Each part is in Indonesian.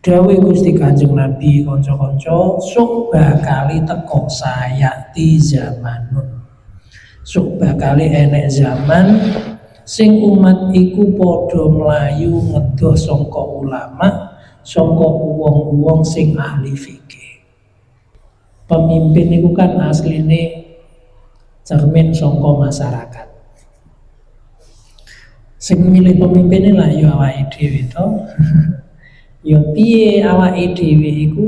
Dawuh Gusti Kanjeng Nabi kanca-kanca sok bakali teko sayati zamanun. Sok bakali enek zaman sing umat iku padha mlayu ngedoh sangka ulama, sangka wong-wong sing ahli fikih. Pemimpin iku kan asline cermin sangka masyarakat. Sing milih pemimpin lah ya awake dhewe to. Ya piye awake dhewe iku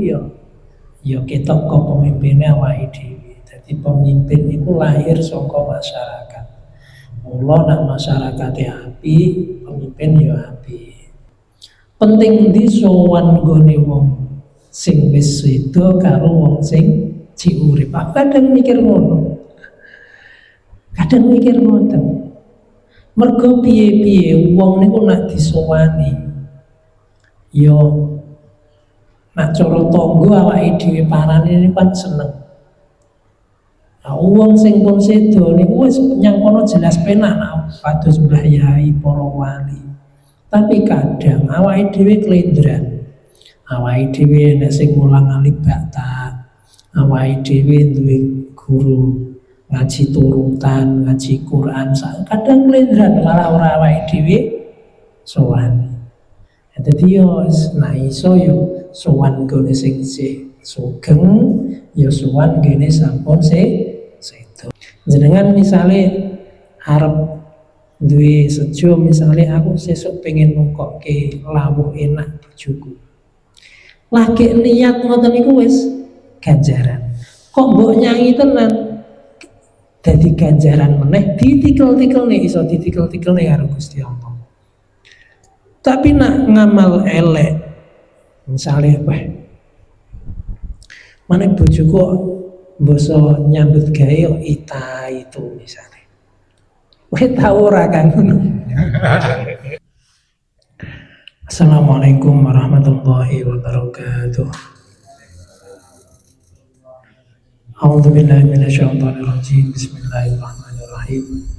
ya ketok kok pemimpine awake dhewe. Dadi pemimpin iku lahir saka masyarakat. Mula nek masyarakate apik, pemimpin ya apik. Penting ndi sowan gone wong sing wis sedo karo wong sing jek urip. Aku kadang mikir ngono. Kadang mikir ngoten. Mergo piye-piye wong niku nek disowani yo nak cara tangga awake dhewe parane niku kan seneng. Nah, wong sing pun sedo niku wis nyang kono jelas penak nak pados mbahyai para wali. Tapi kadang awake dhewe klendran. Awake dhewe nek sing mulang alif bakta, awake dhewe duwe guru ngaji turutan, ngaji Quran, kadang klendran malah ora awake dhewe sowan. Dadi yo nah iso yo sowan gone sing sugeng, yo sowan gene sampun sedo. Jenengan misale arep duwe sejo, misale aku sesuk pengen nukokke lawuh enak bojoku. Lagi niat ngoten niku wis ganjaran. Kok mbok nyanyi tenan dadi ganjaran meneh ditikel-tikelne iso ditikel-tikelne karo Gusti Allah. Tapi nak ngamal elek, misalnya mana bojoku boso nyambut gawe ita itu misalnya. Tahu ora kan? Assalamualaikum warahmatullahi wabarakatuh. A'udzubillahi minasyaitonir rajim. Bismillahirrahmanirrahim.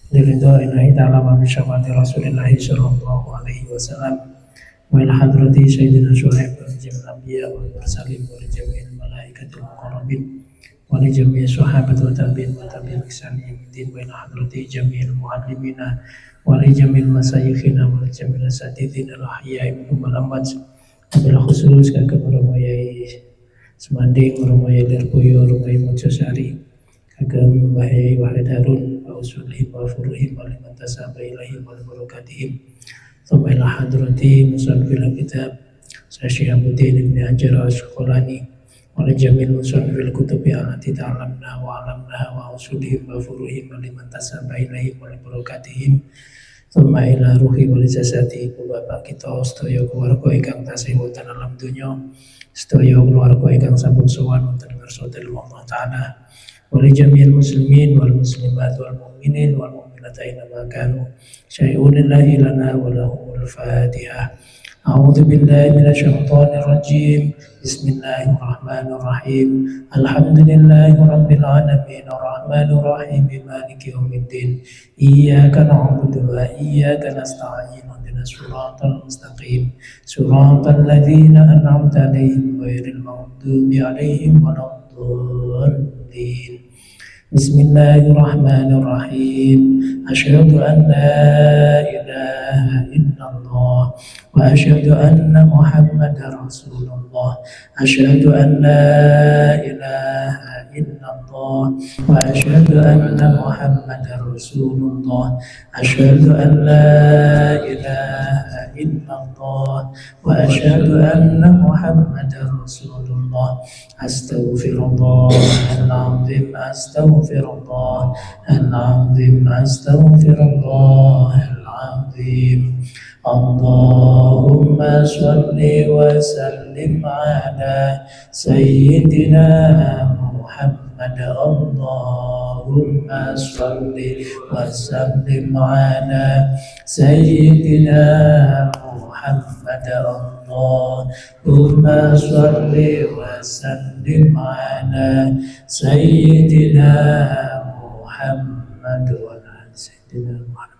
Liridha'illahi ta'ala wa bisyafati Rasulillah sallallahu alaihi wasallam wa ila hadrati sayyidina Syuaib wa jami'il anbiya wal mursalin wa jami'il malaikatil muqarrabin wa li jami'i sahabat wa tabi'in wa tabi'in ihsan yaumiddin wa ila hadrati jami'il muallimina wa li jami'il masayikhina wa li jami'il asatidina al-ahya'i minhum wal amwat bil khusus kagem romoyai semanding romoyai Lirboyo romoyai Mojosari kagem wahai wahidarun usulihim wa furuhim wa liman tasaba ilaihim wa barakatihim thumma ila hadrati musannifil kitab Syaikhuddin Ibnu Hajar Asqalani wa li jamil musannifil kutubi allati ta'lamna wa 'alamna wa usulihim wa furuhim wa liman tasaba ilaihim wa barakatihim thumma ila ruhi wa jasadi bapak kita sedaya keluarga ingkang tasih wonten alam donya sedaya keluarga ingkang sampun sowan wonten ngarsa Allah taala wali jami'il muslimin wal muslimat wal mu'minin wal mu'minat aina ma kanu syai'un lillahi lana wa lahumul fatihah. A'udzu billahi minasyaitonir rajim. Bismillahirrahmanirrahim. Alhamdulillahi rabbil alamin arrahmanir rahim maliki yaumiddin. Iyyaka na'budu wa iyyaka nasta'in. Ihdinas siratal mustaqim. Siratal ladzina an'amta 'alaihim ghairil maghdubi 'alaihim waladdallin. Bismillahirrahmanirrahim. Asyhadu an la ilaha illallah wa asyhadu anna Muhammadar Rasulullah. Asyhadu an la ilaha illallah wa asyhadu anna Muhammadar Rasulullah. Asyhadu an la ilaha illallah wa asyhadu anna Muhammadar Rasulullah. Astaghfirullahaladzim, astaghfirullahaladzim, astaghfirullahaladzim. Allahumma sholli wa sallim ala Sayyidina Muhammad. Allahumma sholli wa sallim ala Sayyidina Muhammad. Allahumma sholli wa sallim ala Sayyidina Muhammad wa ala Sayyidina Muhammad.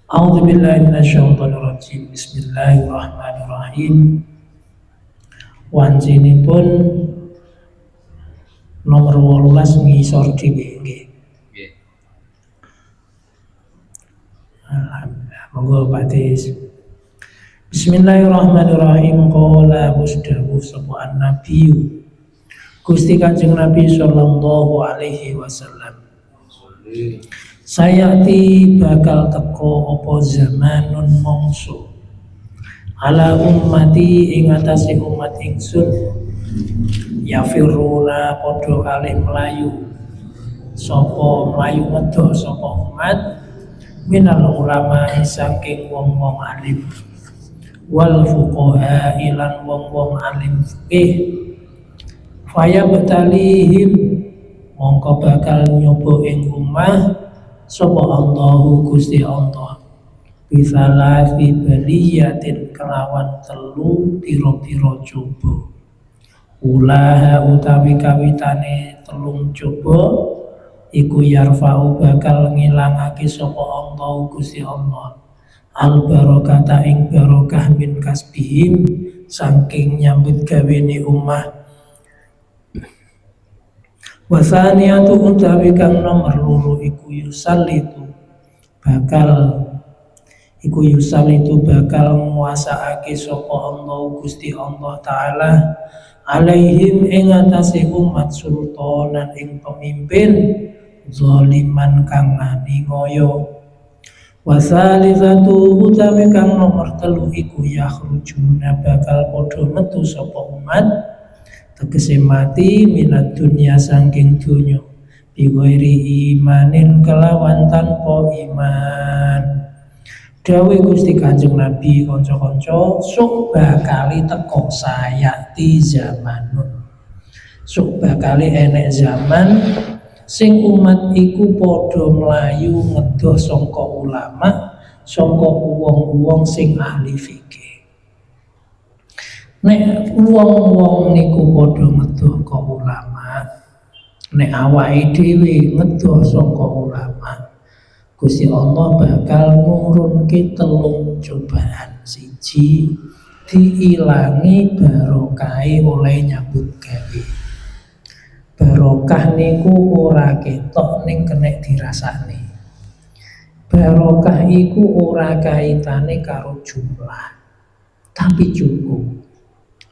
A'udzubillahi minasyaitonirrajim. Bismillahirrahmanirrahim. Wancinipun nomor 18 ngisor dhewe nggih. Alhamdulillah. Monggo Pak Bismillahirrahmanirrahim. Qala musdawu sapa an-nabiyyu Gusti Kanjeng Nabi sallallahu alaihi wasallam. Sayati bakal teko apa zamanun mongso ala ummati ing atase umat ingsun yafiruna padha kalih melayu sapa melayu medho sapa umat minal ulama saking wong-wong alim wal fuqaha ilan wong-wong alim fikih faya betalihim mongko bakal nyoba ing ummah sapa Allahu Gusti Allah bisalah fi baliyatin kelawan telu pira-pira coba ulaha utawi kawitane telung coba iku yarfa'u bakal ngilangake sapa Allah Gusti Allah al barokata ing barokah min kasbihim saking nyambut gawene ummah wasaniyatu utawi kang nomor loro iku yusalitu bakal nguasaake sapa Allah Gusti Allah taala alaihim ing atase umat sultanan ing pemimpin zaliman kang ngoyo wasalisatu utawi kang nomor telu iku yakhrujuna bakal padha metu sapa umat tegese mati minat dunia saking dunya biwairi imanin kelawan tanpa iman dawuh Gusti Kanjeng Nabi kanca-kanca sok bakali teko sayati zamanun sok bakali enek zaman sing umat iku padha mlayu ngedoh saka ulama saka wong-wong sing ahli fikih. Nek wong-wong niku padha ngedoh ka ulama, nek awake dhewe ngedoh saka ulama, Gusti Allah bakal nurunke telung cobaan. Siji, diilangi barokahe oleh nyambut gawe. Barokah niku ora ketok ning kenek dirasakne. Barokah iku ora kaitane karo jumlah, tapi cukup.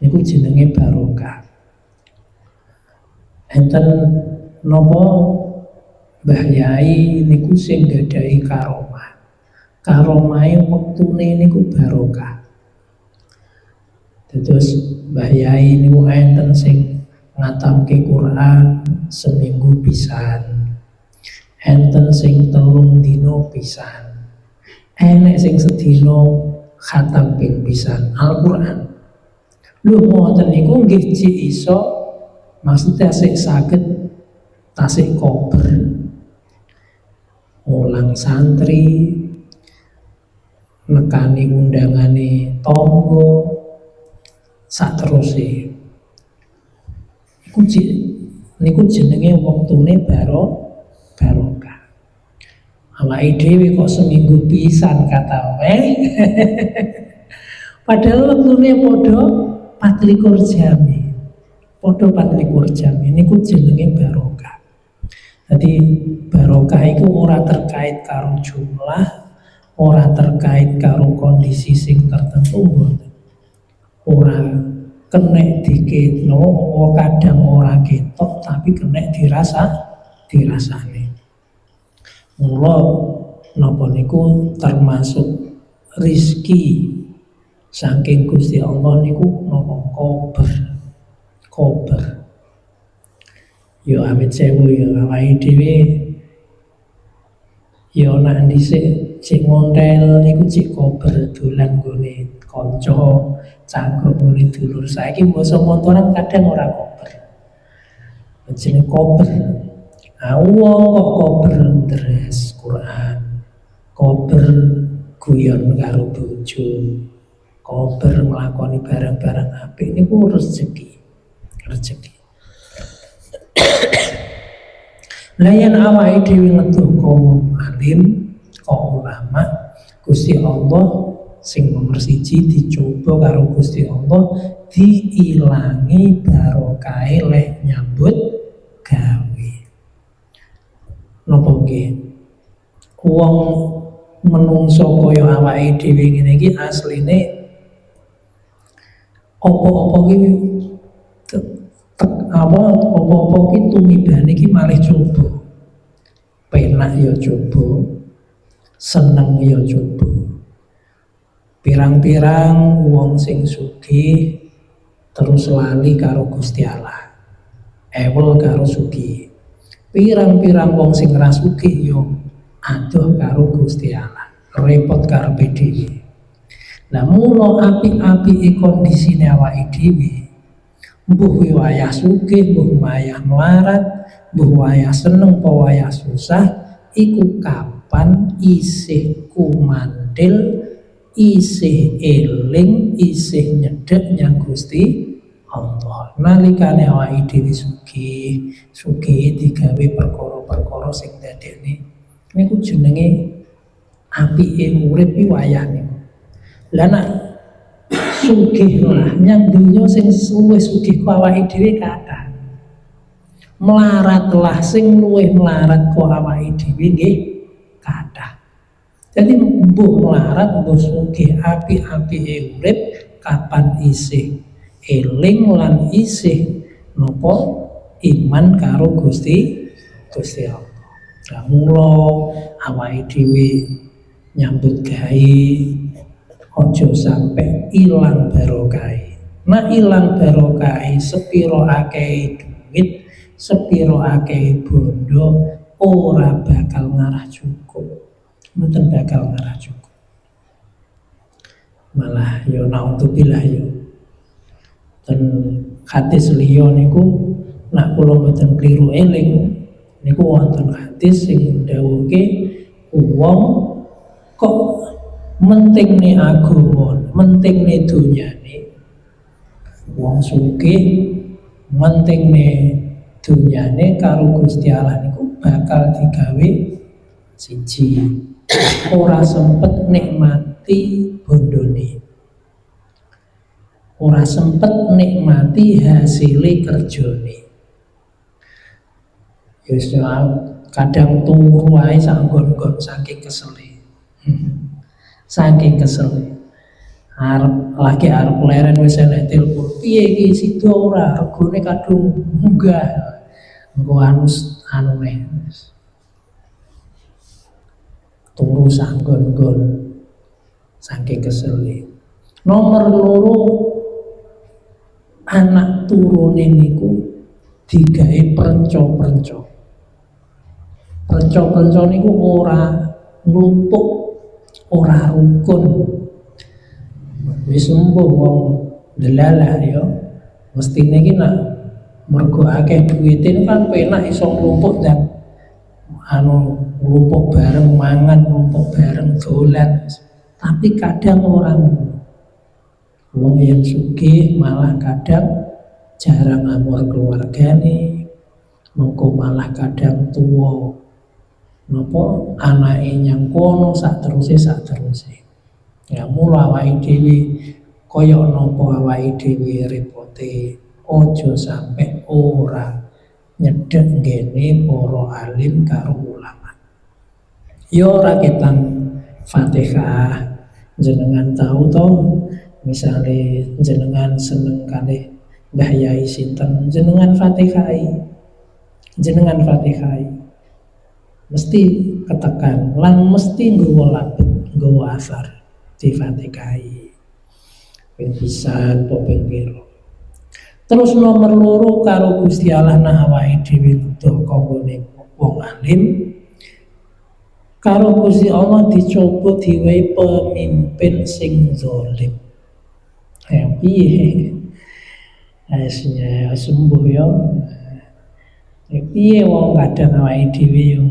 Niku jenenge barokah. Enten napa Mbah Yai niku sing gadahi karomah. Karomahe wektune niku barokah. Terus Mbah Yai niku enten sing ngatamke Quran seminggu pisan. Enten sing 3 dina pisan. Enek sing sedina khatam ping pisan Al-Qur'an. Lho ngoten niku nggih cek iso maksudnya tasik saged tasik kober mulang santri nekani undangane tangga sateruse niku jenenge wektune barokah. Awake dhewe kok seminggu pisan kata weh. Padahal wektune padha 24 jam. Padha 24 jam niku jenenge barokah. Jadi barokah itu ora terkait karo jumlah, ora terkait karo kondisi sing tertentu mboten. Ora kenek diketno, kadang ora ketok tapi kenek dirasane. Mula napa niku termasuk rizki saking Gusti Allah niku napa kober. Yo amit sewu yo awake dhewe yo nak dhisik cek ngontel niku cek kober dolan gone kanca cangkruk ngene dulur. Saiki basa montoran kadang ora kober. Jenenge kober. Wong kok kober deres Quran. Kober guyon karo bojo. Kober nglakoni barang-barang apik niku rezeki. Layan awake dhewe ngedoh kaum alim, kaum ulama, Gusti Allah sing nomor siji dicoba karo Gusti Allah diilangi barokahe leh nyambut gawe. Napa nggih? Wong menungso kaya awake dhewe ngene iki asline apa-apa ki apa-apa ki tumibane ki malih coba. Penak ya coba, seneng ya coba. Pirang-pirang wong sing sugih terus lali karo Gusti Allah. Ewel karo sugih. Pirang-pirang wong sing ra sugih yo adoh karo Gusti Allah. Repot karepe dhewe. Lah mula apik-apike kondisine awake dhewe. Mbuh wayah sugih, mbuh wayah melarat, mbuh wayah seneng apa wayah susah, iku kapan isih kumandhil, isih eling, isih nyedhek nyang Gusti Allah. Nalikane awake dhewe sugih digawe perkara-perkara sing dadekne niku jenenge apike urip iki wayah niku. Lah nek sugih lah nyang donya sing luwih sugih ku awake dhewe kathah. Melarat lah sing luwih melarat ku awake dhewe nggih kathah. Jadi mbuh melarat, mbuh sugih, apik-apike urip kapan isih eling lan isih napa iman karo Gusti Allah. Lah mula awake dhewe nyambut gawe aja sampe ilang barokahe. Nek ilang barokahe sepiro akeh duit, sepiro akeh bondo ora bakal ngarah cukup. Mboten bakal ngarah cukup. Malah yo naudzubillah yo. Dan hadis liya niku nak kula mboten kliru eling niku wonten hadis sing ndhawuhke wong kok mentingne agama, mentingne dunyane. Wong sugih mentingne dunyane karo Gusti Allah niku bakal digawe siji. Ora sempet nikmati bondone. Ora sempet nikmati hasile kerjane. Ya kadang turu wae sak nggon-nggon saking kesele. Saking kesele. Arep leren wis enek telepon. Piye iki sida ora regane kadung munggah. Engko anu neh. Turu sak nggon-nggon saking kesele. Nomor loro anak turune niku digawe prenco-prenco. Prenco-prenco niku ora nglumpuk, ora rukun. Wis embuh wong delalah ya. Mestine iki nek mergo akeh duwite kan penak iso nglumpuk dan nglumpuk bareng mangan, nglumpuk bareng dolan. Tapi kadang orang wong yang sugih malah kadang jarang ngamur keluargane, mengko malah kadang tuwa napa anake nyang kono sak teruse. Ya mula awake dhewe kaya napa awake dhewe repote aja sampe ora nyedhek nggene para alim karo ulama. Ya ora ketan Fatihah jenengan tahu to, misale jenengan seneng kalih Mbah Yai sinten, jenengan Fatihai. Mesti ketekan lan mesti nggawa labet, nggawa asar di Fatihai. Ping pisan apa ping pira. Terus nomor loro karo Gusti Allah nah awake dhewe butuh kanggone wong alim. Karo Gusti Allah dicoba diwehi pemimpin sing zalim. Piye? Asnya sembuh ya. Piye wong kadang awake dhewe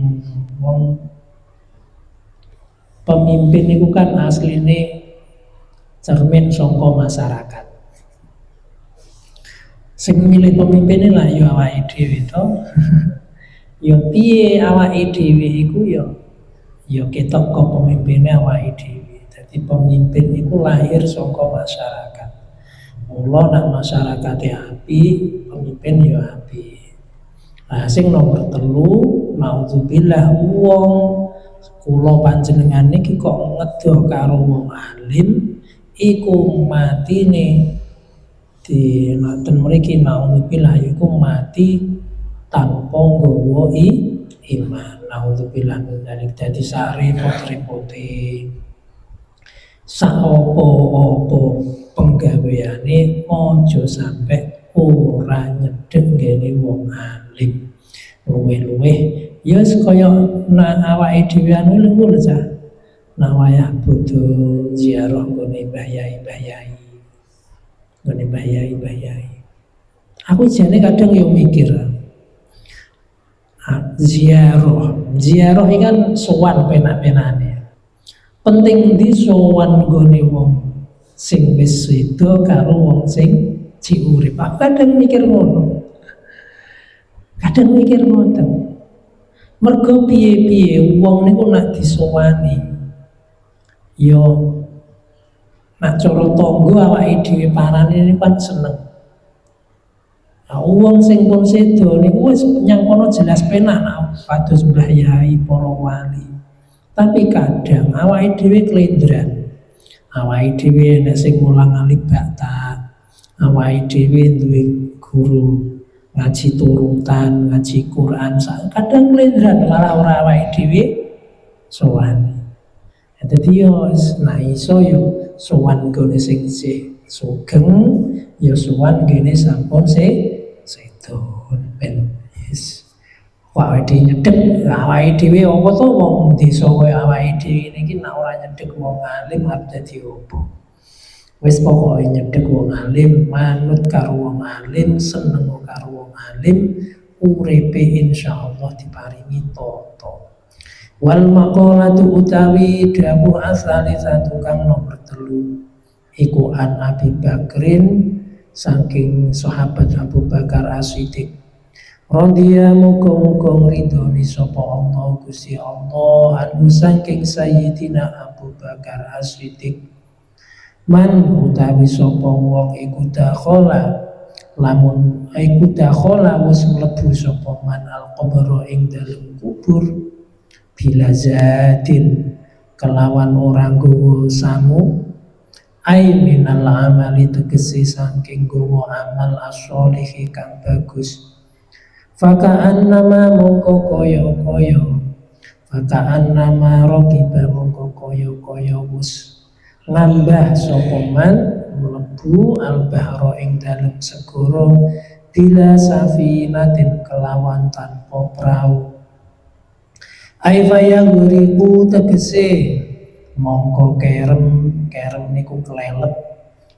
wong pemimpin itu kan asline cermin saka masyarakat. Sing milih pemimpin lah ya awake dhewe to. Ya piye awake dhewe iku ya ketok kok pemimpine awake dhewe. Jadi pemimpin itu lahir saka masyarakat. Mula nak masyarakate apik, pemimpin ya apik. Nah, sing nomor 3, naudzubillah wong kula panjenengan niki kok ngedoh karo wong alim iku matine di ngoten mriki naudzubillah iku mati tanpa nggawa iman. Naudzubillah dari dadi sak repot-repote sak apa-apa penggaweane aja sampe ora nyedhek ngene wong alim. Luwih-luwih ya kaya awake dhewe anu lho cah. Nah wayah bodho ziarah nggone Mbah Yai. Nggone Mbah Yai. Aku jane kadang yo mikir ziarah ini kan sowan penak-penane. Penting di sowan nggone wong sing wis sedo karo wong sing cik urip. Aku kadang mikir ngono. Mergo piye-piye wong niku nak disowani yo nak cara tangga awake dhewe parane niku kan seneng. Nah, wong sing pun sedo niku wis nyang kono jelas penak nak kados Mbah Yai para wali. Tapi kadang awake dhewe klendran. Awake dhewe nek sing mulang alif bakta, awake dhewe duwe guru ngaji turutan, ngaji Quran, kadang klendran malah ora awake dhewe sowan. Dadi yo nek iso yo sowan gone sing sugeng, yo sowan gene sampun sedo ben yes. Awake dhewe nyedhek, awake dhewe apa to wong desa kaya awake dhewe niki nek ora nyedhek wong alim arep dadi opo? Wis pokoke nyedhek wong alim, manut karo wong alim, seneng karo wong alim, uripe insyaallah diparingi tata. Wal maqalatu utawi dawuh asali satu kang nomor 3 iku an Abi Bakrin saking sahabat Abu Bakar As-Siddiq radhiya muga-muga ridhoni sapa Allah Gusti Allah anu saking Sayyidina Abu Bakar As-Siddiq. Man utawi sapa wong iku dakhala wis mlebu sapa man al-qabra ing dalem kubur bila zatin kelawan ora nggawa samu ai minal amali tegese saking nggawa amal as-sholih kang bagus. Faka'annama mongko kaya-kaya faka'annama raqiba mongko kaya-kaya wis nambah sapa man mlebu al-bahra ing dalem segara bila safinatin kelawan tanpa prau. Ai fayagriqu tegese mongko kerem niku kelelep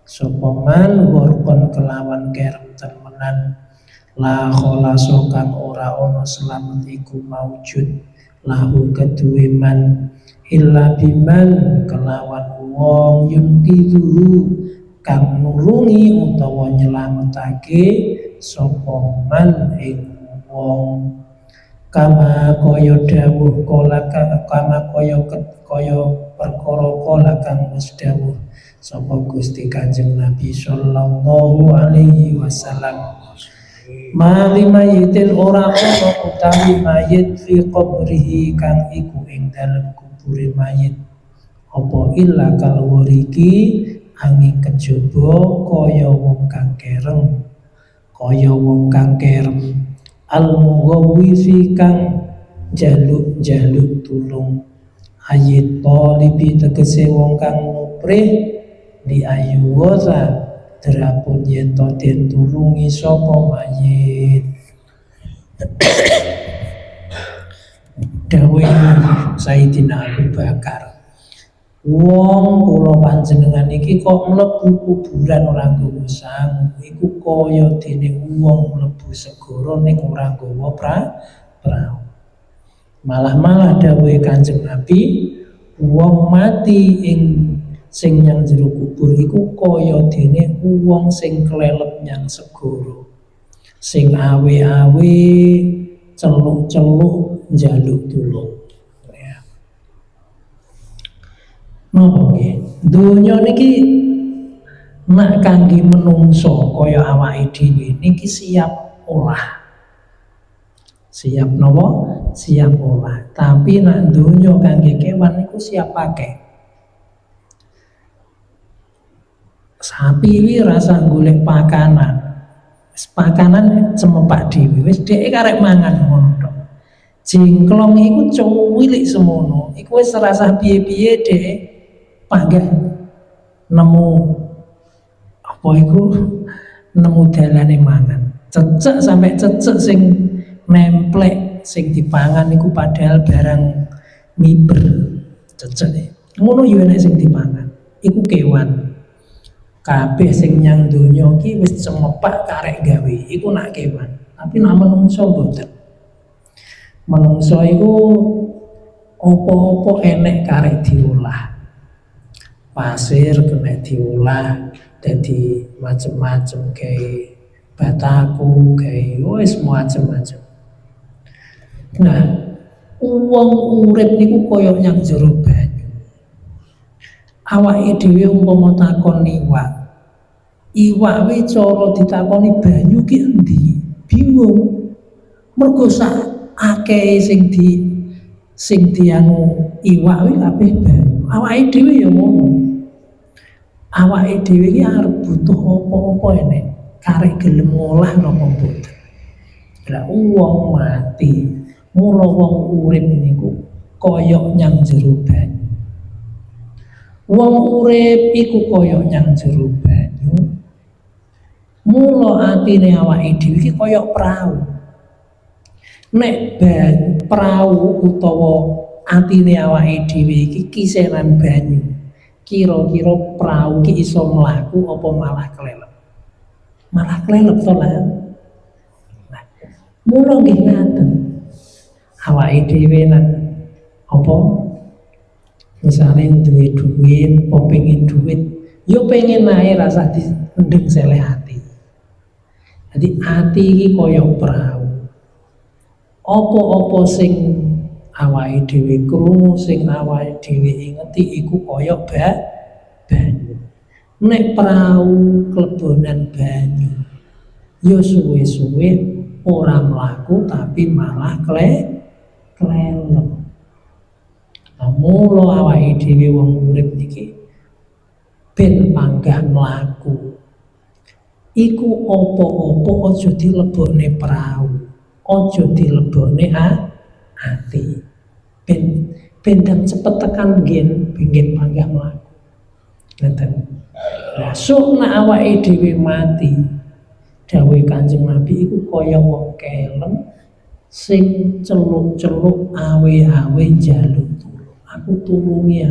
sapa man warqon kelawan kerem temenan la khalaso kang ora ana slamet iku maujud lahu keduwe man illa biman kelawan wong yungkidu kang nulungi utawa nyelametake sapa man ing wong kama kaya dawuh kama kaya perkara kala kang wis dawuh sapa Gusti Kanjeng Nabi sallallahu alaihi wasallam. Mali mayitin ora ana utawi mayit fi qabrihi kang iku ing dalem kubure mayit apa illa kalwariki angin kejaba kaya wong kang kerem al-mughawwisi kang jaluk tulung ayit talibi tegese wong kang muprih di ayuwaza terapun yen to den tulungi sapa mayit. Dawuh Sayyidina Abu Bakar, wong kula panjenengan iki kok mlebu kuburan ora nggawa sangu iku kaya dene wong mlebu segara ning ora nggawa prau. Malah dawuhe Kanjeng Nabi, wong mati ing sing nyang jero kubur iku kaya dene wong sing klelep nyang segara, sing awe-awe celuk-celuk njaluk tulung. Napa nggih? Donya niki nak kangge menungso kaya awake dhewe niki siap olah. Siap napa? Siap olah. Tapi nak donya kangge kewan niku siap pakai. Sapi wi rasa golek pakanan. Pakanan cemepak dhewe wis dhek karek mangan ngono tok. Jingklong iku cuwilik semono. Iku wis rasa piye-piye dhek panggah nemu apa iku nemu dalane mangan. Cecek sampai cecek sing nemplek sing dipangan iku padahal barang miber cecek. Ngono yo enek sing dipangan. Iku kewan. Kabeh sing nyang donya iki wis cemepak karek gawe. Iku nak kewan. Tapi nak menungso mboten. Menungso iku opo-opo enek karek diolah. Pasir kena diolah dadi macem-macem kayak bataku, kayak wis macem-macem. Nah, wong urip niku koyo nyang jero banyu. Awake dhewe umpama takon iwak. Iwak kuwi cara ditakoni banyu ki endi? Bingung. Mergo sak akeh sing dianu iwak kuwi kabeh banyu. Awake dhewe ya ngono. Awake dhewe iki arep butuh apa-apa enek. Karek gelem ngolah napa mboten. Lah wong mati, mula wong urip niku kaya nyang jero banyu. Wong urip iku kaya nyang jero banyu. Mula atine awake dhewe iki kaya prau. Nek prau utawa atine awake dhewe iki kisenan banyu. Kira-kira prau iki iso mlaku apa malah kelelep? Malah kelelep to lah. Nah, mula nggih ngaten. Awake dhewe nang apa misalnya duwe duit, apa pengen duit, yo pengen ae rasa dendeng seleh ati. Jadi ati iki kaya prau. Apa-apa sing awake dhewe krungu, sing awake dhewe ingeti iku kaya banyu. Nek prau klebonan banyu, yo suwe-suwe ora mlaku tapi malah kelelep. Mula awake dhewe wong urip niki ben panggah mlaku. Iku apa-apa aja dilebokne prau, aja dilebokne ati. Ben cepet tekan nggih panggah mlaku. Ngoten. Lah sok nek awake dhewe mati, dawuh Kanjeng Nabi iku kaya wong kelem sing celuk-celuk awe-awe njaluk tulung. Aku tulungi.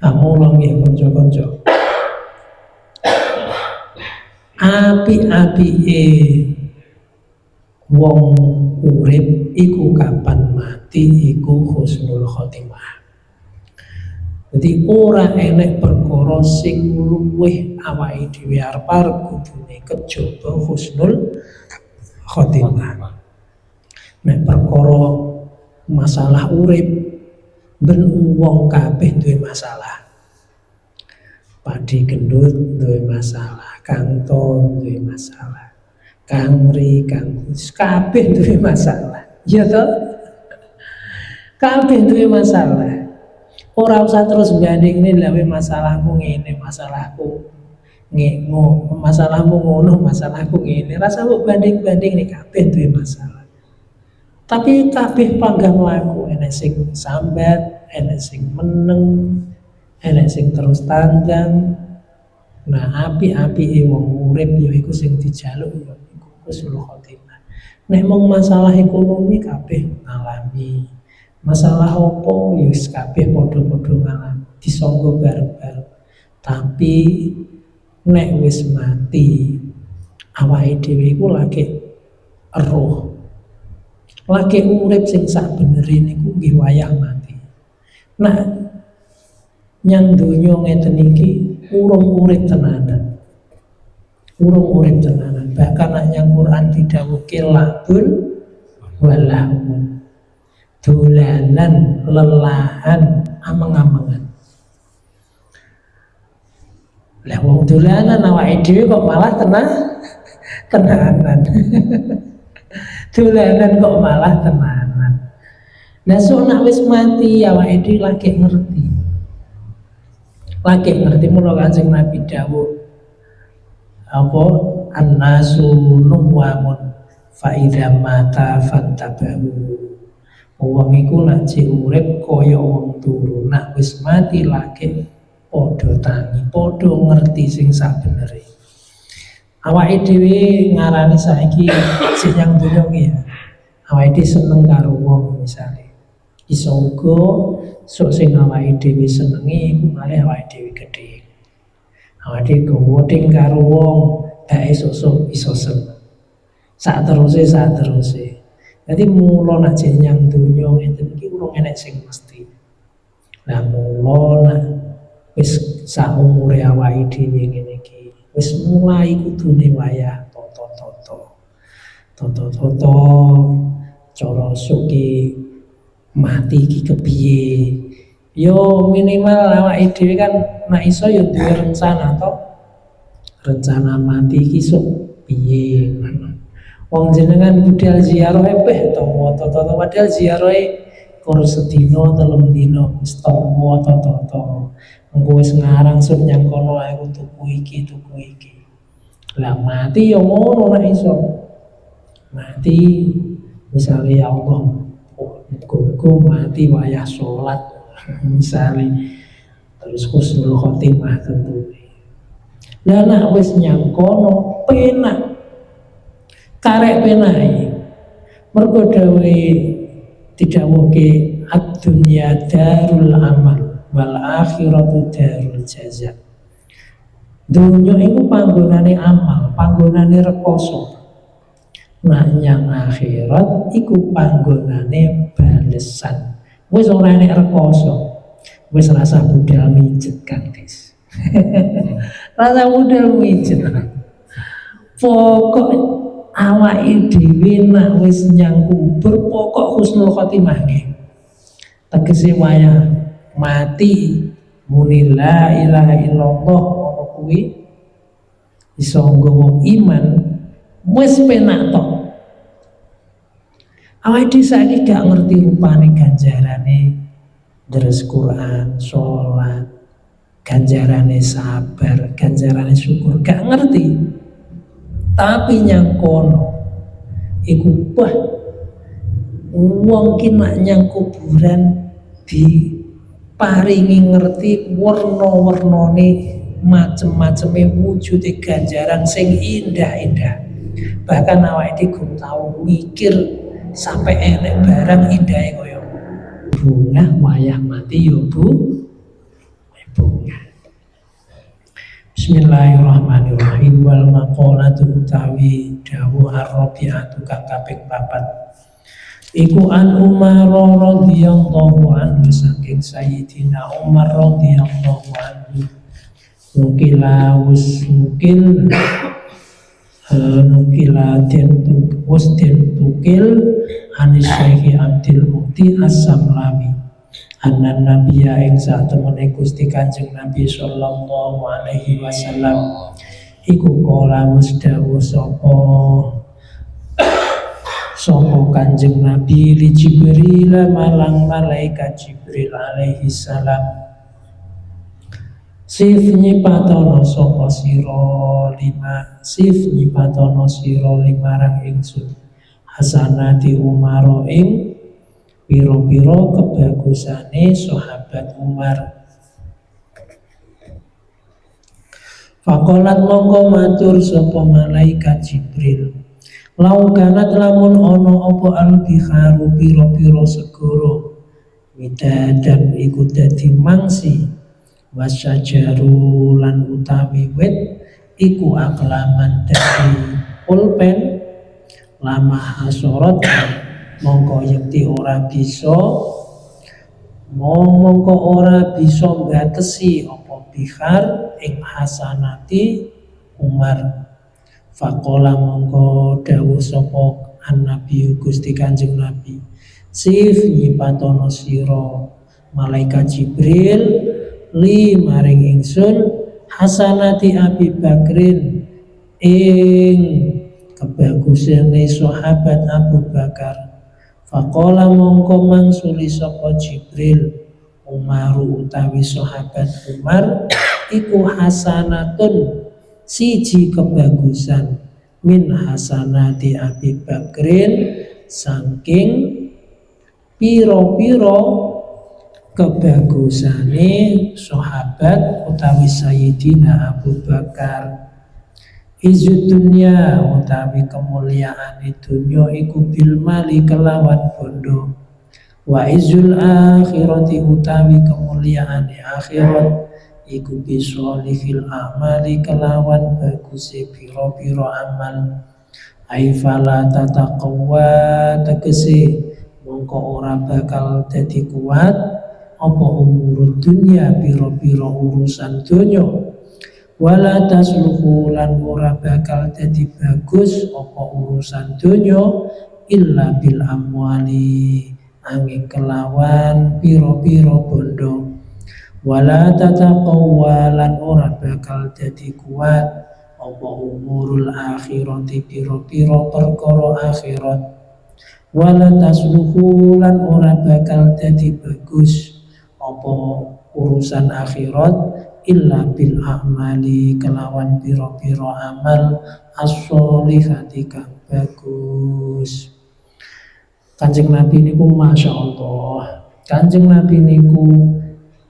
Mula nggih kanca-kanca. Api-apike wong urip iku kapan mati iku husnul khotimah. Jadi ora enek perkara sing luwih awake dhewe arep kudune kejaba husnul khotimah. Nek perkara masalah urip ben wong kabeh duwe masalah. Padi gendut duwe masalah, kantong duwe masalah, kamri, kabeh duwe masalah. Ya toh? Kabeh duwe masalah. Ora usah terus bandingne lawe masalahmu ngene, masalahku ngene, masalahmu ngono, masalahku ngene. Rasa mbok banding-banding nek kabeh duwe masalah. Tapi kabeh panggah mlaku, enek sing sambat, enek sing meneng, enek sing terus tandang. Nah, api-apike wong urip ya iku sing dijaluk ya iku husnul khotimah. Nek mung masalah ekonomi kabeh ngalami. Masalah apa ya wis kabeh padha-padha ngalami, disangga bareng-bareng. Tapi nek wis mati awake dhewe iku lagi roh. Lagi urip sing sak benere niku nggih wayah mati. Nah, nyang donya ngeten iki urung urip tenanan. Bahkan nek nyang Quran didhawuhke labun walahun. Dolanan lelahan ameng-amengan. Lah wong dolanan awake dhewe kok malah tenanan. Dolanan kok malah tenanan. Lah sok nak wis mati awake dhewe lagi ngerti. Lagi ngerti mula Kanjeng Nabi dawuh apa annasu nuwamun fa idza mata fantabahu. Wong iku nak jek urip kaya wong turu, nak wis mati lagi padha tangi, padha ngerti sing sabenere. Awake dhewe ngarani saiki sing yang donya ki ya. Awake dhewe seneng karo wong misale. Iso uga sok sing awake dhewe senengi iku malah awake dhewe gedhe. Awake gowoding karo wong bae sok iso seneng. Sak teruse. Jadi mula nak jenyang donya ngeten iki urung enek sing mesti. Lah mula nak wis sak umure awake dhewe ngene iki, wis mulai kudune wayah toto cara suki mati iki kepiye. Yo minimal awake dhewe kan nek iso yo duwe rencana to. Rencana mati iki sok piye. Wong jenengan budal ziarah to padahal ziarah karo sedina telung dina wis tombo to. Engko wis ngarang sun nyang kono aku tuku iki. Lah mati yo ngono nek iso. Mati misalnya ya Allah muga mati wayah sholat misalnya terus husnul khotimah tentu. Lah nek wis nyang kono penak karek penai mergo dawe didhawuhke ad-dunya darul amal wal akhiratu darul jaza. Dunya iku panggonane amal, panggonane rekoso. Nah nyang akhirat iku panggonane balesan. Wis ora enek rekoso. Wis rasa budal mijet kan, Guys. Rasa budal mijet. Pokok awake dhewe nak wis nyang kubur pokok husnul khotimah nggih. Tegese wayah mati muni la ilaha illallah ngono kuwi iso nggawa iman wis penak tok. Awake dhewe saiki gak ngerti rupane ganjarane deres Quran, sholat, ganjarane sabar, ganjarane syukur, gak ngerti. Tapi nyang kono iku wah wong ki nek nyang kuburan diparingi ngerti warna-warnane macem-maceme wujude ganjaran sing indah-indah. Bahkan awake dhewe tau mikir sampai enek barang indahe kaya bunga wayah mati yo bunga. Bismillahirrahmanirrahim. Wal maqalatu utawi dawuh ar-rabi'atu kang kaping 4 iku an Umar radhiyallahu anhu saking Sayyidina Umar radhiyallahu anhu nukila den tukil anis Syekh Abdul Mukti As-Samlami anan nabiya ing satemene Gusti Kanjeng Nabi sallallahu alaihi wasallam iku kala wis dawuh sapa Kanjeng Nabi li Jibril malang malaikat Jibril alaihi salam sif nyipatono sapa sira limarang ingsun hasanati Umar ing piro-piro kebagusane sahabat Umar. Fakolat mongko matur sapa malaikat Jibril laukanat lamun ono apa al-biharu piro-piro segoro widadan iku dadi mangsi wasyajaru lan utawi wit iku aklaman dadi pulpen lama hasorot mongko yekti ora bisa mbatesi apa bihar ing hasanati Umar. Faqala mongko dawuh sapa an-nabi Gusti Kanjeng Nabi sif nyipatono sira malaikat Jibril li maring ingsun hasanati Abi Bakrin ing kebagusane sahabat Abu Bakar. Faqala mongko mangsuli sapa Jibril Umaru utawi sahabat Umar iku hasanatun siji kebagusan min hasanati Abi Bakrin saking piro-piro kebagusane sahabat utawi Sayyidina Abu Bakar. Izud dunya utawi kemuliaan dunya iku bil mali kelawan bondo. Wa izul akhirati utawi kemuliaan akhirat iku bisolihil amali kelawan baguse piro-piro amal. Aifala tataqwa tegese mongko ora bakal dadi kuat apa umur dunia piro-piro urusan dunya wala tasluhu lan ora bakal dadi bagus apa urusan dunya illa bil amwali angin kelawan piro-piro bondo wala tataqwa lan ora bakal dadi kuat apa umurul akhirati piro-piro perkara akhirat wala tasluhu lan ora bakal dadi bagus apa urusan akhirat illa bil a'mali kelawan piro-piro amal as-sholihati kang bagus. Kanjeng Nabi niku Masya Allah, Kanjeng Nabi niku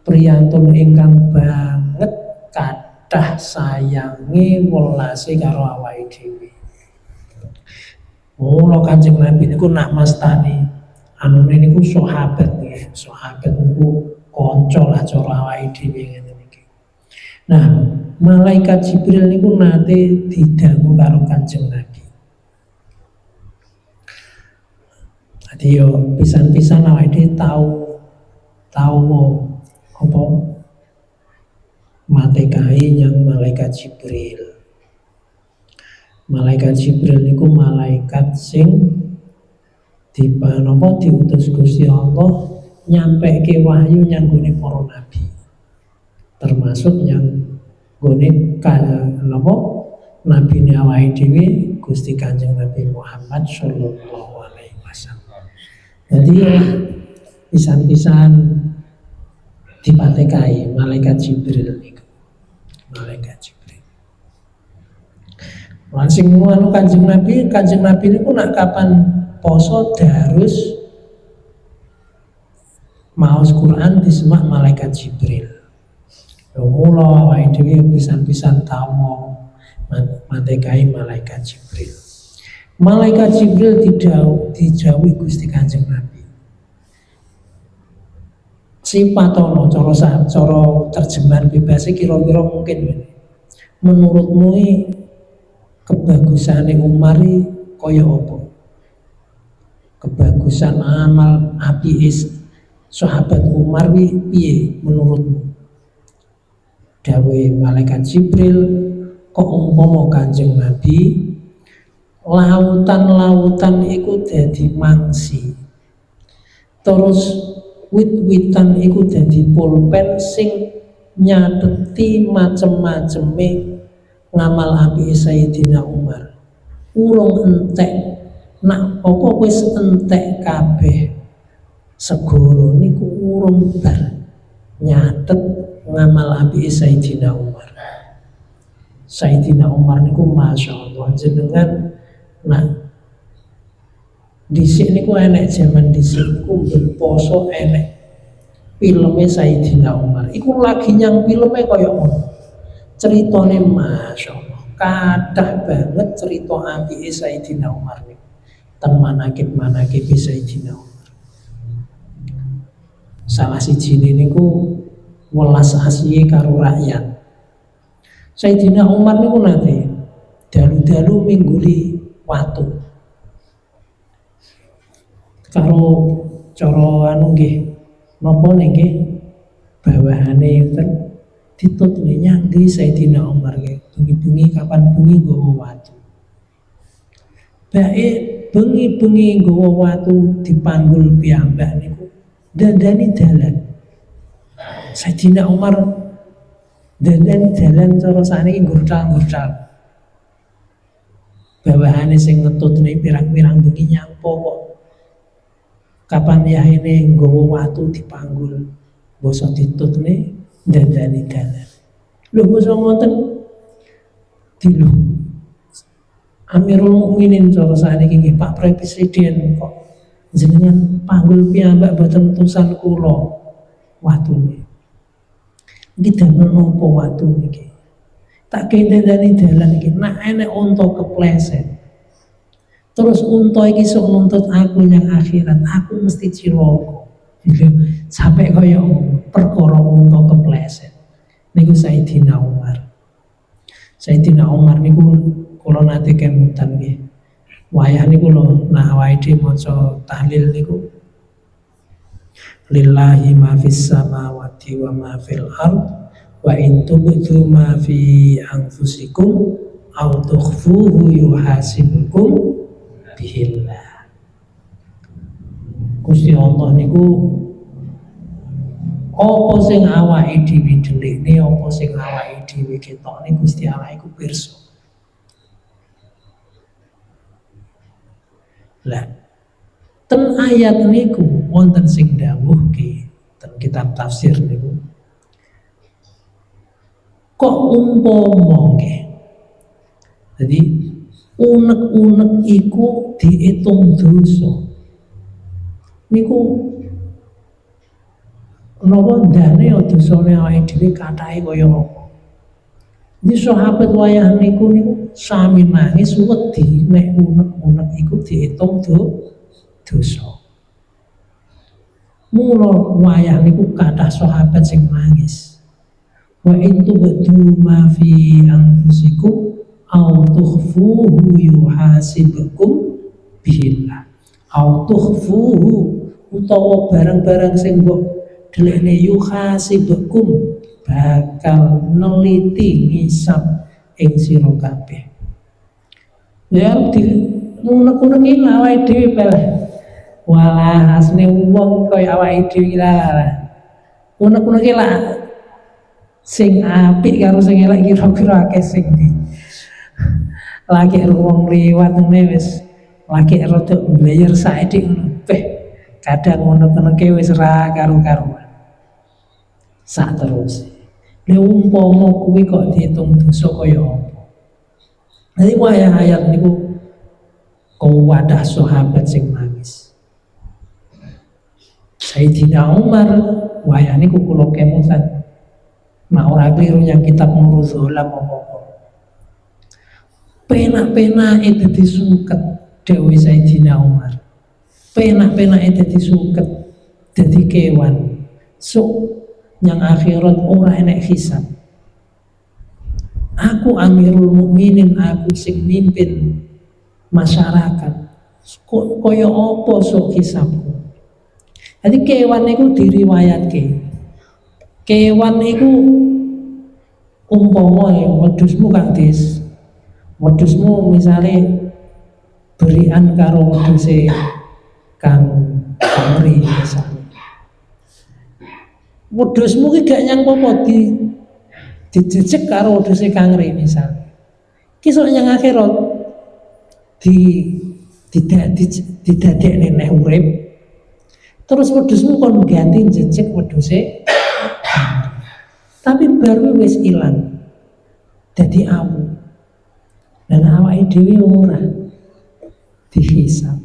priyantun ingkang banget kathah sayange welase karo awake dhewe. Mula Kanjeng Nabi niku nak mastani anune niku sahabat nggih, sahabat niku kanca lah cara awake dhewe ngene iki. Nah, malaikat Jibril niku nate didangu karo Kanjeng Nabi. Dadi yo pisan-pisan awake dhewe tau apa matekai yang malaikat Jibril. Malaikat Jibril niku malaikat sing diutus Gusti Allah nyampeke wahyu nyang gone para nabi. Termasuk yang gone nabine awake dhewe Gusti Kanjeng Nabi Muhammad sallallahu alaihi wasallam. Jadi pisan-pisan dipatekai malaikat Jibril niku. Malaikat Jibril. Langsung anu Kanjeng Nabi niku nak kapan poso darus maos Quran disemak malaikat Jibril. Mula awake dhewe pisan-pisan tau matekai malaikat Jibril. Malaikat Jibril dijauhi Gusti Kanjeng Nabi. Sipatono cara terjemahan bebas kira-kira mungkin menurutmu kebagusane Umar kaya apa? Kebagusan amal apike sahabat Umar piye menurutmu? Dawe malaikat Jibril kok umpama Kanjeng Nabi lautan-lautan iku dadi mangsi. Terus wit-witan iku dadi pulpen sing nyateti macem-maceme ngamal apike Sayyidina Umar. Urung entek nak apa wis entek kabeh segoro niku urung bar nyatet ngamal apike Sayyidina Umar. Sayyidina Umar niku Masya Allah jenengan nah dhisik niku enek jaman dhisik niku poso enek filme Sayyidina Umar. Iku lagi nyang filme kaya ngono. Ceritane Masya Allah kathah banget cerita apike Sayyidina Umar niku. Ten manakib Sayyidina Umar. Salah sijine niku welas asihe karo rakyat. Sayyidina Umar niku nate dalu-dalu mingguli watu. Karo cara anu nggih napa nggih bawahane ditutne nyanggi Sayyidina Umar nggih. Bengi-bengi kapan bengi nggawa watu. Bae bengi-bengi nggawa watu dipanggul piyambak niku dandani dalan. Sayyidina Umar dandan dalan cara sakniki ngurtal-ngurtal. Bawahane sing ngetutne pirang-pirang bengi nyampo kok. Kapan yahene nggawa watu dipanggul. Basa ditutne dandani dalan. Lho basa ngoten dilu. Amirul Mukminin cara sakniki nggih Pak Presiden kok jenengan panggul piyambak boten utusan kula watune. Iki damel napa watu niki? Tak kendhani dalan iki nek enek unta kepleset. Terus unta iki sok nuntut aku yang akhirat, aku mesti cilaka. Sampai kaya perkara unta kepleset. Niku Sayyidina Umar. Sayyidina Umar niku kula nate kemutan nggih. Wayah niku lho nah awake dhewe maca tahlil niku lillahi ma fis samawati wa ma fil ard wa in tubdu ma fi anfusikum aw tukhfuhu yuhasibukum bihillah. Gusti Allah niku apa sing awake dhewe delikne, apa sing awake dhewe ketokne Gusti Allah iku pirsa. Lah ten ayat niku wonten sing dawuhke ten kitab tafsir niku kok umpama nggih. Jadi unek-unek iku diitung dosa. Niku napa ndane dosane awake dhewe kathahe kaya apa. Di sahabat wayah niku sami nangis wedi nek unek-unek iku diitung dosa. Mula wayah niku kathah sahabat sing nangis. Wa itu badu ma fi anfusikum aw tukhfuhu yuhasibukum billah. Aw tukhfuhu utawa barang-barang sing mbok delikne yuhasibukum bakal neliti ngisap ing sira kabeh. Ya di unek-unek iki awake dhewe bel. Walah asne wong kaya awake dhewe lah. Unek-unek iki lah sing apik karo sing elek kira-kira akeh sing ndi. Lagi wong liwat ngene wis lagi rada mlayer saithik peh kadang unek-uneke wis ra karo-karuan. Sak terus. Lha umpama kuwi kok diitung dosa kaya apa? Jadi wayah ayat niku wadah sahabat sing nangis. Sayyidina Umar wayah niku kula kemutan. Nah ora kliru yang kitab Nurul Zolam apa-apa. Penak-penake dadi suket dawuh Sayyidina Umar. Penak-penake dadi suket dadi kewan. Yang akhirat ora enek hisab. Aku Amirul Mukminin, aku sing mimpin masyarakat. Kaya apa sok hisabku? Jadi kewan niku diriwayatke. Kewan niku umpama wedhusmu Kang Dis. Wedhusmu misale berian karo wedhuse Kang Kamri misale. Wedhusmu ki gak nyang apa dijejek karo wedhuse Kang Ri misal. Ki sok nyang akhirat didadekne nek urip. Terus wedhusmu kon ganti jejek wedhuse. Tapi baru wis ilang. Dadi awu. Dan awake dhewe ora dihisab.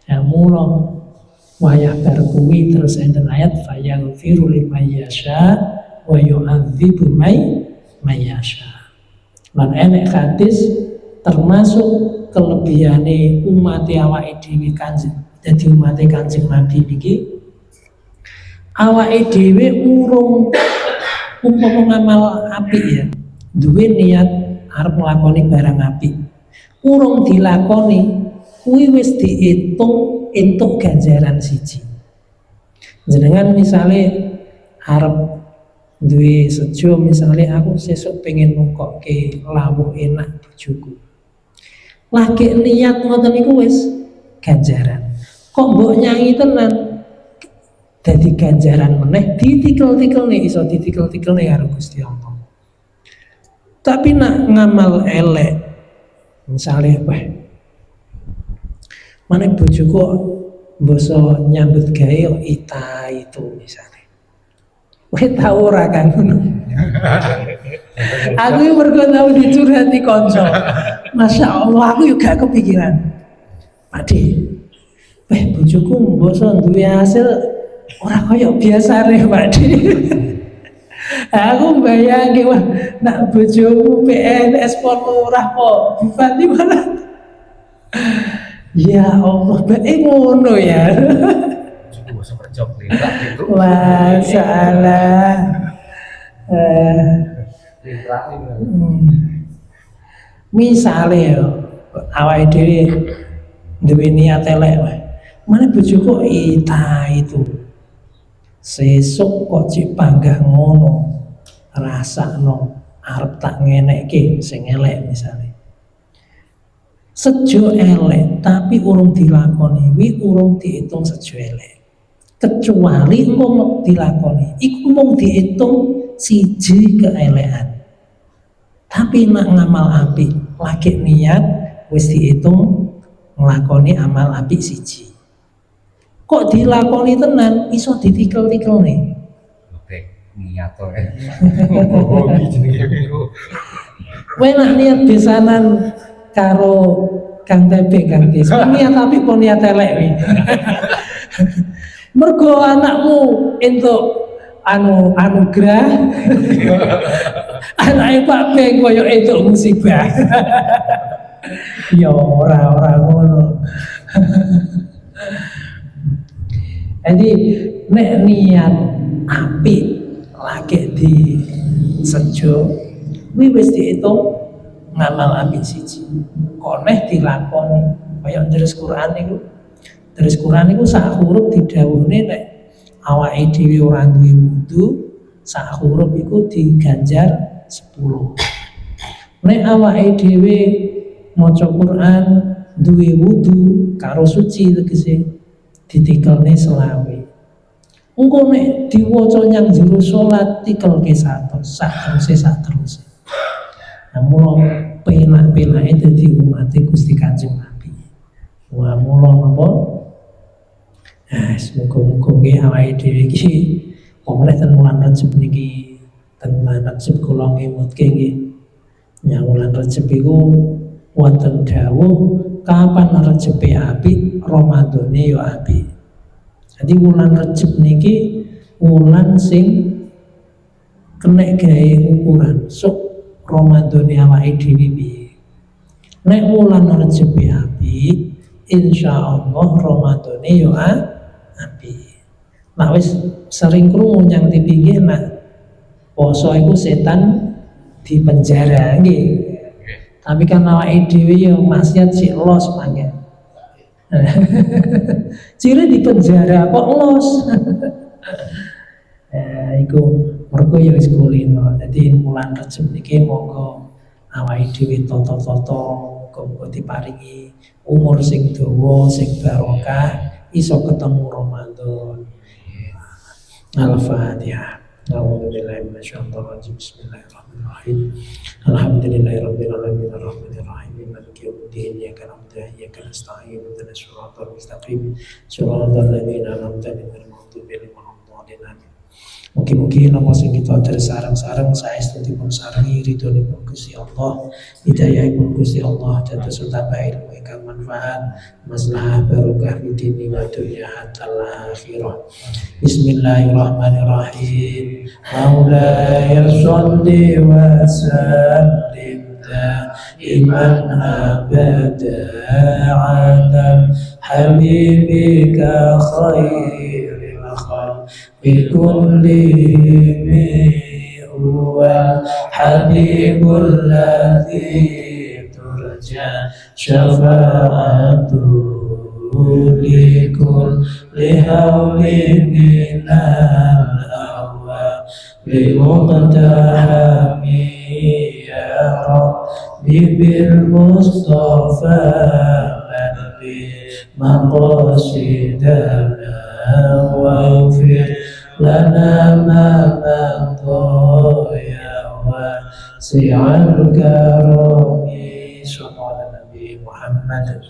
Ya mula wayah bar kuwi terus enten ayat fayaghfiru liman yasha wa yu'adzibu may yasha. Lan enek hadis termasuk kelebihane umat awake dhewe Kanjeng. Dadi umat Kanjeng Nabi niki awake dhewe urung umpama ngamal apik ya. Duwe niat arep nglakoni barang apik. Urung dilakoni kuwi wis diitung entuk ganjaran siji. Jenengan misale arep duwe sejo, misale aku sesuk pengen nukokke lawuh enak bojoku. Lagi niat ngoten niku wis ganjaran. Kok mbok nyanyi tenan dadi ganjaran meneh ditikel-tikel nih iso ditikel-tikel nih karo Gusti Allah. Tapi nak ngamal elek misalnya mana bojoku boso nyambut gawe ita itu misalnya. Kowe tau ora kan ngono? Aku yo mergo tau dicurhati kanca. Masya Allah aku yo gak kepikiran. Pade. Bojoku boso duwe hasil ora koyo biasane, Pade. Aku bayangke wah nak bojomu PNS pon ora kok bupati mana. Ya Allah, bae ngono ya. Wah, salah. Misale awake dhewe duwe niat elek wae. Mane bojoku ita itu. Sesuk kok cik panggah ngono. Rasakno arep tak ngenekke sing elek misale. Sejo elek tapi urung dilakoni wi urung diitung sejo elek. Kecuali engko dilakoni iku mung diitung siji keelekan. Tapi nak ngamal apik lagi niat wis diitung nglakoni amal apik siji. Kok dilakoni tenan iso ditikel-tikel nih. Oke, niat to ya. Kowe nak niat besanan karo Kang Tebe Kang Tis. Niat tapi kok niat elek wi. Mergo anakmu entuk anugerah. Anake Pak Ben koyo entuk musibah. Ya ora ngono. Jadi nek niat apik lagi di sejo kuwi wis diitung ngamal apik siji. Koneh dilakoni kaya terus Quran niku. Terus Quran niku sak huruf didhawuhne nek awake dhewe ora duwe wudu, sak huruf iku diganjar 10. Nek awake dhewe maca Quran duwe wudu karo suci tegese ditikelne selawe. Engko nek diwaca nyang jero salat tikelke 100, sak teruse. Mula penak-penake dadi umat Gusti Kanjeng Nabi. Wah mula napa? Semoga-moga nggih awake dhewe iki pomene ten wulan Rejeb niki ten wulan Rejeb kula ngemutke nggih. Nyang wulan Rejeb iku wonten dawuh kapan Rejepe apik, Ramadane yo apik. Jadi wulan Rejeb niki wulan sing kenek gawe ukuran. Sok Ramadane awake dhewe piye. Nek wulan Rejeb apik, insyaallah Ramadane yo apik. Nah wis sering krungu nyang TV nggih nak poso iku setan di penjara nggih. Tapi kan awake dhewe yo maksiat sik los mangke. Ciri di penjara kok los. Iku mergo ya wis kulino. Dadi wulan Rejeb niki monggo awake dhewe toto-toto muga diparingi umur sing dawa, sing barokah, iso ketemu Ramadan. Al-Fatihah. A'udzubillahi minasyaitonir rajim. Bismillahirrahmanirrahim. Alhamdulillahirabbil alamin arrahmanir rahim maliki yaumiddin iyyaka na'budu wa iyyaka nasta'in ihdinas siratal mustaqim siratal ladzina an'amta 'alaihim ghairil maghdubi 'alaihim waladdallin. Mugi-mugi napa sing kita sareng-sareng saestu dipun sarengi ridhonipun Gusti Allah, hidayahipun Gusti Allah dados utahe ilmu ingkang manfaat, maslahah barokah fid wa dunya hatta akhirah. Bismillahirrahmanirrahim. Maulaya sholli wa sallim daiman abada ala habibika khairil بكلهم هو الحبيب الذي ترجى شفاعته لكل هول من الأهوال مقتحم يا ربي بالمصطفى من مقاصدنا واغفر لنا ما مضى يا واسع الكرم صلى على النبي محمد